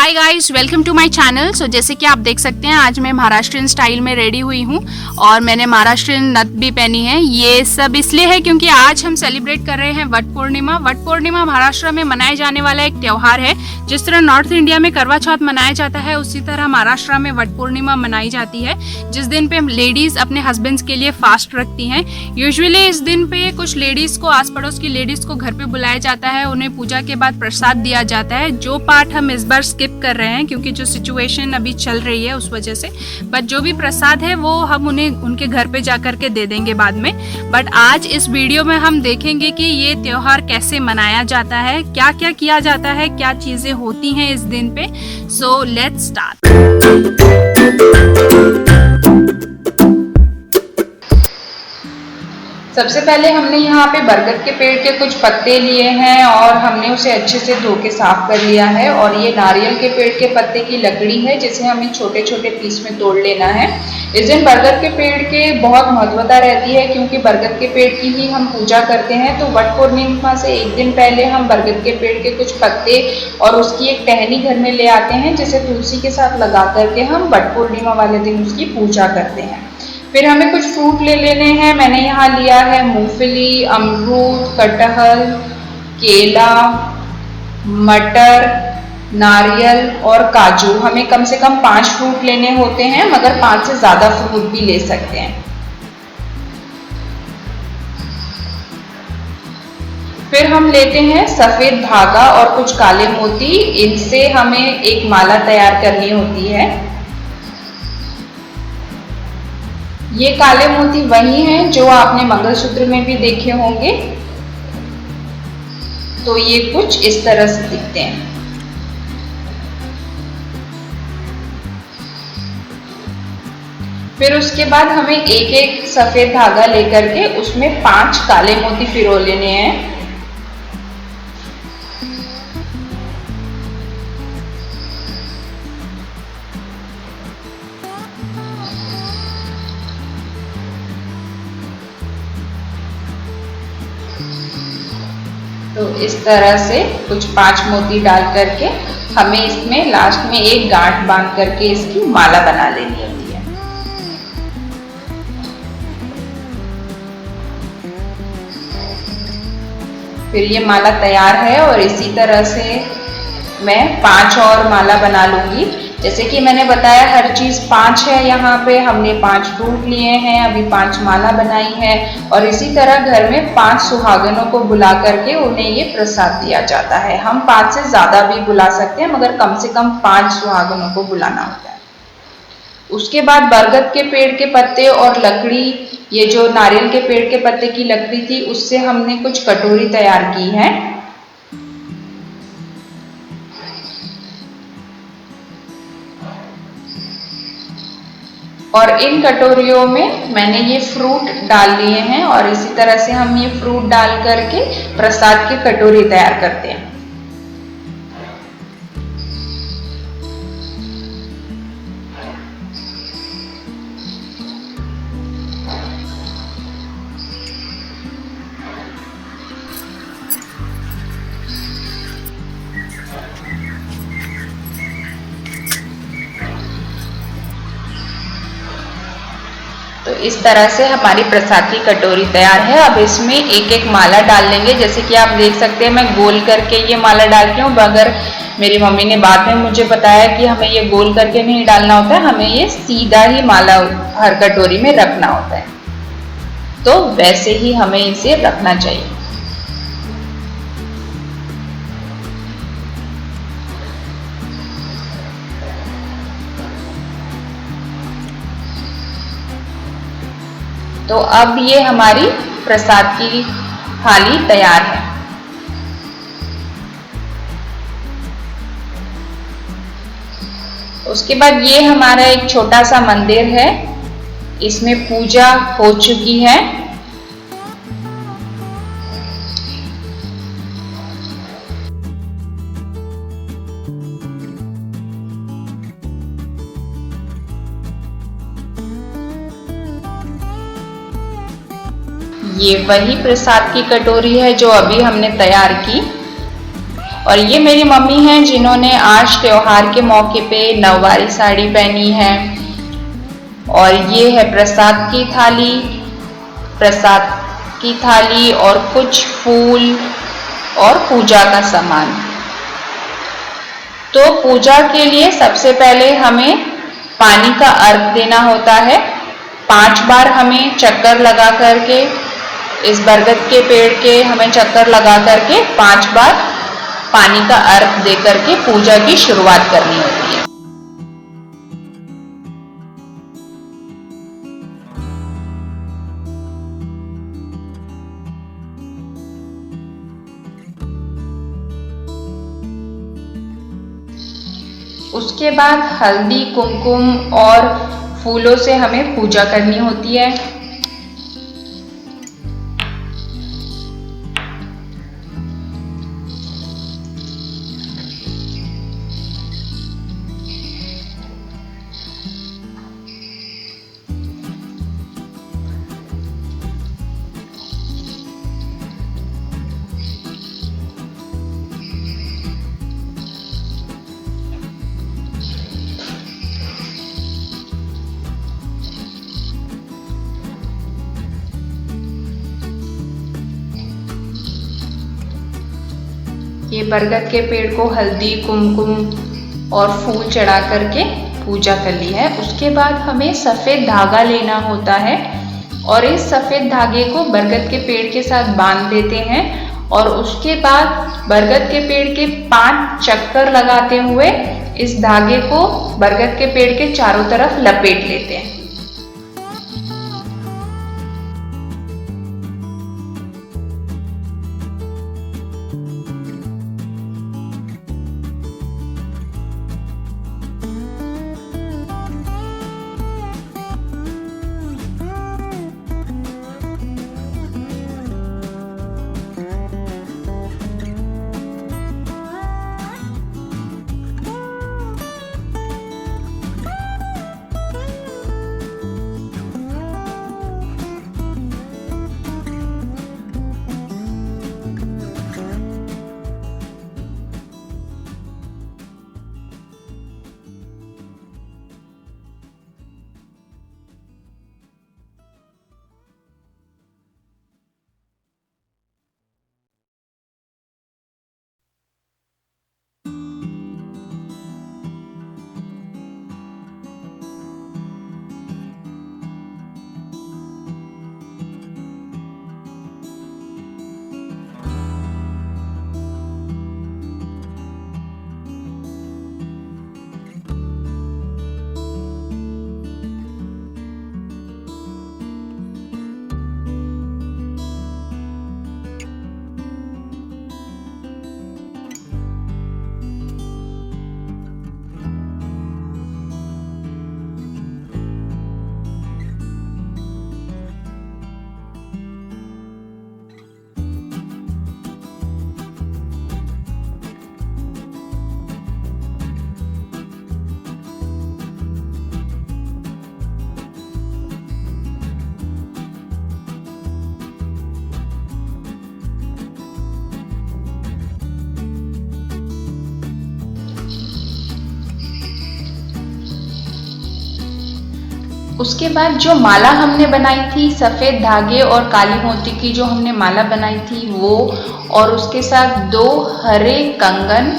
Hi guys, welcome to my channel. So जैसे कि आप देख सकते हैं आज मैं महाराष्ट्रियन स्टाइल में रेडी हुई हूँ और मैंने महाराष्ट्रियन नथ भी पहनी है। ये सब इसलिए है क्योंकि आज हम सेलिब्रेट कर रहे हैं वट पूर्णिमा। वट पूर्णिमा महाराष्ट्र में मनाए जाने वाला एक त्यौहार है। जिस तरह नॉर्थ इंडिया में करवा चौथ मनाया जाता है उसी तरह महाराष्ट्र में वट पूर्णिमा मनाई जाती है, जिस दिन पे लेडीज अपने हस्बैंड्स के लिए फास्ट रखती हैं। यूजुअली इस दिन पे कुछ लेडीज को, आस पड़ोस की लेडीज को घर पे बुलाया जाता है, उन्हें पूजा के बाद प्रसाद दिया जाता है। जो पार्ट हम इस बार स्किप कर रहे हैं क्योंकि जो सिचुएशन अभी चल रही है उस वजह से, बट जो भी प्रसाद है वो हम उन्हें उनके घर पे जा करके दे देंगे बाद में। बट आज इस वीडियो में हम देखेंगे कि ये त्योहार कैसे मनाया जाता है, क्या क्या किया जाता है, क्या चीजें होती हैं इस दिन पे। So let's start. सबसे पहले हमने यहाँ पे बरगद के पेड़ के कुछ पत्ते लिए हैं और हमने उसे अच्छे से धो के साफ कर लिया है। और ये नारियल के पेड़ के पत्ते की लकड़ी है जिसे हमें छोटे छोटे पीस में तोड़ लेना है। इस दिन बरगद के पेड़ के बहुत महत्वता रहती है क्योंकि बरगद के पेड़ की ही हम पूजा करते हैं। तो वट पूर्णिमा से एक दिन पहले हम बरगद के पेड़ के कुछ पत्ते और उसकी एक टहनी घर में ले आते हैं जिसे तुलसी के साथ लगा करके हम वट पूर्णिमा वाले दिन उसकी पूजा करते हैं। फिर हमें कुछ फ्रूट ले लेने हैं। मैंने यहाँ लिया है मूंगफली, अमरूद, कटहल, केला, मटर, नारियल और काजू। हमें कम से कम 5 फ्रूट लेने होते हैं, मगर 5 से ज़्यादा फ्रूट भी ले सकते हैं। फिर हम लेते हैं सफ़ेद धागा और कुछ काले मोती। इनसे हमें एक माला तैयार करनी होती है। ये काले मोती वही हैं जो आपने मंगलसूत्र में भी देखे होंगे। तो ये कुछ इस तरह से दिखते हैं। फिर उसके बाद हमें एक एक सफेद धागा लेकर के उसमें 5 काले मोती पिरो लेने हैं। तो इस तरह से कुछ 5 मोती डाल करके हमें इसमें लास्ट में एक गांठ बांध करके इसकी माला बना लेनी होती है। फिर ये माला तैयार है और इसी तरह से मैं 5 और माला बना लूंगी। जैसे कि मैंने बताया हर चीज़ 5 है। यहाँ पे हमने 5 फ्रूट लिए हैं, अभी 5 माला बनाई है और इसी तरह घर में 5 सुहागनों को बुला करके उन्हें ये प्रसाद दिया जाता है। हम 5 से ज़्यादा भी बुला सकते हैं, मगर कम से कम 5 सुहागनों को बुलाना होता है। उसके बाद बरगद के पेड़ के पत्ते और लकड़ी, ये जो नारियल के पेड़ के पत्ते की लकड़ी थी, उससे हमने कुछ कटोरी तैयार की है। और इन कटोरियों में मैंने ये फ्रूट डाल लिए हैं और इसी तरह से हम ये फ्रूट डाल करके प्रसाद की कटोरी तैयार करते हैं। तो इस तरह से हमारी प्रसाद की कटोरी तैयार है। अब इसमें एक एक माला डाल लेंगे। जैसे कि आप देख सकते हैं मैं गोल करके ये माला डालती हूँ, मगर मेरी मम्मी ने बाद में मुझे बताया कि हमें ये गोल करके नहीं डालना होता है, हमें ये सीधा ही माला हर कटोरी में रखना होता है। तो वैसे ही हमें इसे रखना चाहिए। तो अब ये हमारी प्रसाद की थाली तैयार है। उसके बाद ये हमारा एक छोटा सा मंदिर है, इसमें पूजा हो चुकी है। ये वही प्रसाद की कटोरी है जो अभी हमने तैयार की। और ये मेरी मम्मी हैं जिन्होंने आज त्योहार के मौके पे नववारी साड़ी पहनी है। और ये है प्रसाद की थाली, प्रसाद की थाली और कुछ फूल और पूजा का सामान। तो पूजा के लिए सबसे पहले हमें पानी का अर्घ देना होता है। 5 बार हमें चक्कर लगा करके, इस बरगद के पेड़ के हमें चक्कर लगा करके 5 बार पानी का अर्घ दे करके पूजा की शुरुआत करनी होती है। उसके बाद हल्दी, कुमकुम और फूलों से हमें पूजा करनी होती है। ये बरगद के पेड़ को हल्दी, कुमकुम और फूल चढ़ा करके पूजा कर ली है। उसके बाद हमें सफ़ेद धागा लेना होता है और इस सफ़ेद धागे को बरगद के पेड़ के साथ बांध देते हैं और उसके बाद बरगद के पेड़ के 5 चक्कर लगाते हुए इस धागे को बरगद के पेड़ के चारों तरफ लपेट लेते हैं। उसके बाद जो माला हमने बनाई थी सफ़ेद धागे और काली मोती की जो हमने माला बनाई थी वो, और उसके साथ 2 हरे कंगन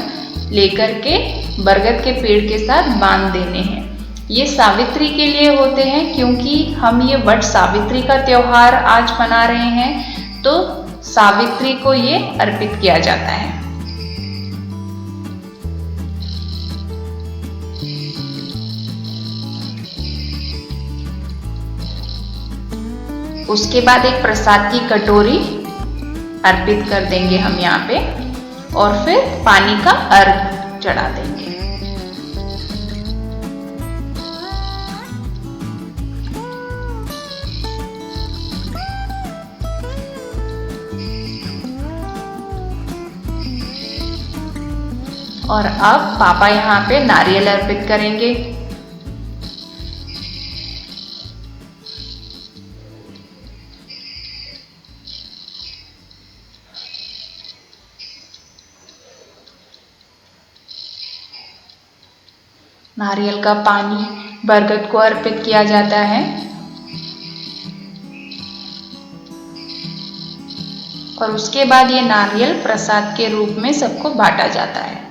लेकर के बरगद के पेड़ के साथ बांध देने हैं। ये सावित्री के लिए होते हैं क्योंकि हम ये वट सावित्री का त्योहार आज मना रहे हैं, तो सावित्री को ये अर्पित किया जाता है। उसके बाद एक प्रसाद की कटोरी अर्पित कर देंगे हम यहाँ पे और फिर पानी का अर्घ चढ़ा देंगे। और अब पापा यहाँ पे नारियल अर्पित करेंगे। नारियल का पानी बरगद को अर्पित किया जाता है और उसके बाद ये नारियल प्रसाद के रूप में सबको बांटा जाता है।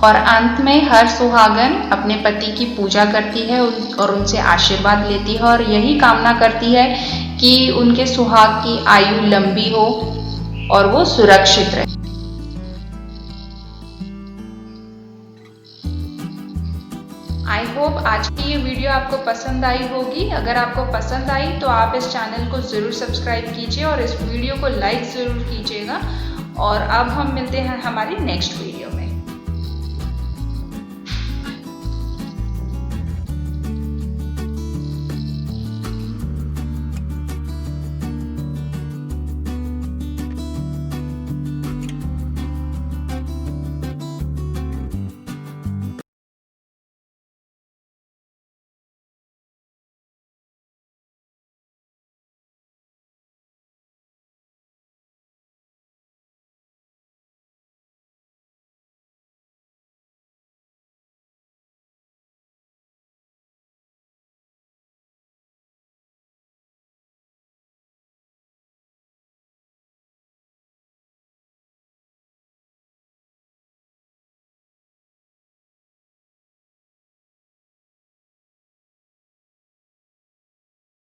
और अंत में हर सुहागन अपने पति की पूजा करती है और उनसे आशीर्वाद लेती है और यही कामना करती है कि उनके सुहाग की आयु लंबी हो और वो सुरक्षित रहे। आई होप आज की ये वीडियो आपको पसंद आई होगी। अगर आपको पसंद आई तो आप इस चैनल को ज़रूर सब्सक्राइब कीजिए और इस वीडियो को लाइक ज़रूर कीजिएगा। और अब हम मिलते हैं हमारी नेक्स्ट वीडियो।